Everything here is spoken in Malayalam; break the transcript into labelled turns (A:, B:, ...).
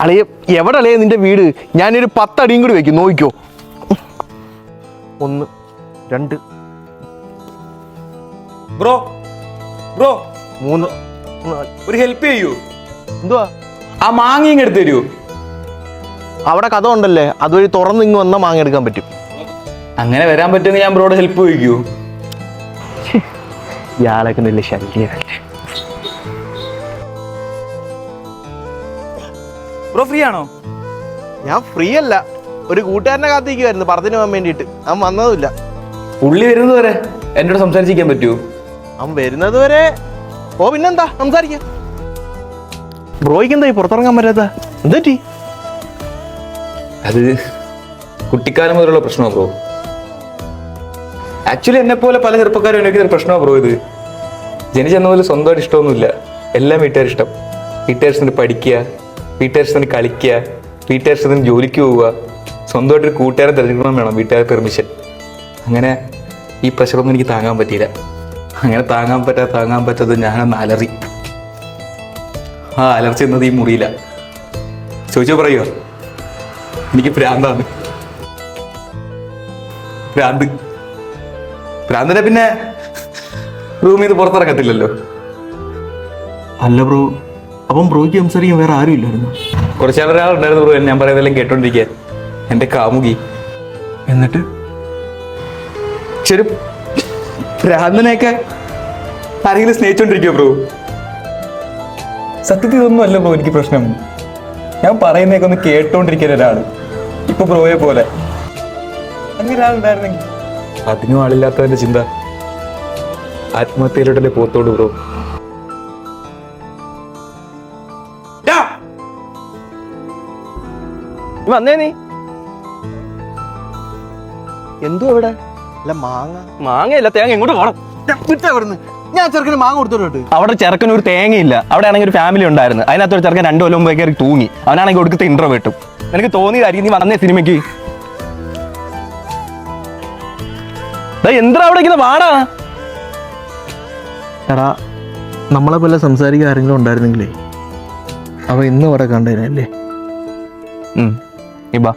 A: അളിയ എവിടെ അളിയ നിന്റെ വീട്? ഞാനൊരു 10 അടിയും കൂടി വെക്കും, നോക്കിക്കോ. 1 2
B: ബ്രോ ബ്രോ
A: 3
B: ഒരു ഹെൽപ്പ് ചെയ്യൂ.
A: എന്തുവാ?
B: ആ മാങ്ങ എടുത്ത് തരൂ.
A: അവിടെ കഥ ഉണ്ടല്ലേ, അതുവഴി തുറന്ന് ഇങ്ങ് വന്നാൽ മാങ്ങ എടുക്കാൻ പറ്റും.
B: അങ്ങനെ വരാൻ പറ്റുമെങ്കിൽ ഞാൻ ബ്രോയുടെ ഹെൽപ്പ് ചോദിക്കൂ.
A: ഇയാളൊക്കെ നല്ല ശല്യമല്ലേ.
B: ബ്രോ ഫ്രീ ആണോ?
A: ഞാൻ ഫ്രീ അല്ല, ഒരു കൂട്ടുകാരനെ കാത്തിരിക്കുമായിരുന്നു പടത്തിന് പോകാൻ വേണ്ടിയിട്ട്. അവൻ വന്നതുമില്ല.
B: പുള്ളി വരുന്നത് വരെ എന്നോട് സംസാരിച്ചിരിക്കാൻ പറ്റുമോ?
A: അവൻ വരുന്നത് വരെ പിന്നെന്താ സംസാരിക്കാം. ബ്രോയ്ക്ക് എന്തായി പുറത്തിറങ്ങാൻ പറ്റാത്ത? എന്തെറ്റി?
B: അത് കുട്ടിക്കാലം മുതലുള്ള പ്രശ്നമാണ് ബ്രോ. ആക്ച്വലി എന്നെ പോലെ പല ചെറുപ്പക്കാരും എനിക്ക് ഒരു പ്രശ്നമാണ് ബ്രോ. ഇത് ജനിച്ചെന്ന പോലെ സ്വന്തമായിട്ട് ഇഷ്ടമൊന്നുമില്ല. എല്ലാം വീട്ടുകാരിഷ്ടം. വീട്ടുകാരിഷ്ടത്തിന് പഠിക്കുക, വീട്ടുകാരിഷ്ടത്തിന് കളിക്കുക, വീട്ടുകാരിഷ്ടത്തിന് ജോലിക്ക് പോവുക, സ്വന്തമായിട്ടൊരു കൂട്ടുകാരെ തിരഞ്ഞെടുക്കണം വേണം, വീട്ടുകാർ പെർമിഷൻ. അങ്ങനെ ഈ പ്രഷറൊന്നും എനിക്ക് താങ്ങാൻ പറ്റിയില്ല. അങ്ങനെ താങ്ങാൻ പറ്റാത്തത് ഞാനൊന്ന് അലറി. ആ അലർച്ച എന്നത് ഈ മുറിയില്ല. ചോദിച്ചോ പറയുക, എനിക്ക് ഭ്രാന്താണ്. ഭ്രാന്തിനെ പിന്നെ റൂമിൽ നിന്ന് പുറത്തിറങ്ങത്തില്ലല്ലോ.
A: അല്ല ബ്രോ, അപ്പം ബ്രോയ്ക്ക് സംസാരിക്കാൻ വേറെ ആരും ഇല്ലായിരുന്നു?
B: കുറച്ചാളൊരാളുണ്ടായിരുന്നു ബ്രോ, ഞാൻ പറയുന്നതെല്ലാം കേട്ടോണ്ടിരിക്കാൻ. എൻ്റെ കാമുകി.
A: എന്നിട്ട്
B: ശരി, ഭ്രാന്തനെയൊക്കെ ആരെങ്കിലും സ്നേഹിച്ചോണ്ടിരിക്കോ ബ്രോ? സത്യത്തിൽ ഇതൊന്നും അല്ല ബ്രോ എനിക്ക് പ്രശ്നം. ഞാൻ പറയുന്നതൊക്കെ ഒന്ന് കേട്ടോണ്ടിരിക്കുന്ന ഒരാള്, ഇപ്പൊ ബ്രോയെ പോലെ. അങ്ങനെ ഒരാളുണ്ടായിരുന്നെങ്കിൽ. അതിനും ആളില്ലാത്തതിന്റെ ചിന്ത ആത്മഹത്യയിലോട്ടല്ലേ പോത്തോളൂ ബ്രോ.
A: വന്നേ നീ. എന്തോ ഇവിടെ? അല്ല മാങ്ങയല്ല, തേങ്ങ. എങ്ങോട്ട് പോകണം? ഞാൻ ചെറുക്കന് മാങ്ങ കൊടുത്തോട്ട്. അവിടെ ചെറുക്കന് ഒരു തേങ്ങയില്ല. അവിടെ ആണെങ്കിൽ ഒരു ഫാമിലി ഉണ്ടായിരുന്നു. അതിനകത്ത് ഒരു ചെറുക്കൻ 2 കൊല്ലം മുമ്പേ കയറി തൂങ്ങി. അവനാണെങ്കിൽ കൊടുക്കത്തെ ഇൻട്രോ വെട്ടും. എനിക്ക് തോന്നിയതായിരിക്കും നീ വന്നേ സിനിമയ്ക്ക്. എന്താ അവിടെ ഇങ്ങനെ വാടാ? എടാ, നമ്മളെ പോലെ സംസാരിക്കാൻ ആരെങ്കിലും ഉണ്ടായിരുന്നെങ്കിലേ അവ ഇന്ന് ഇവിടെ കണ്ടേനല്ലേ. നീ ബാ.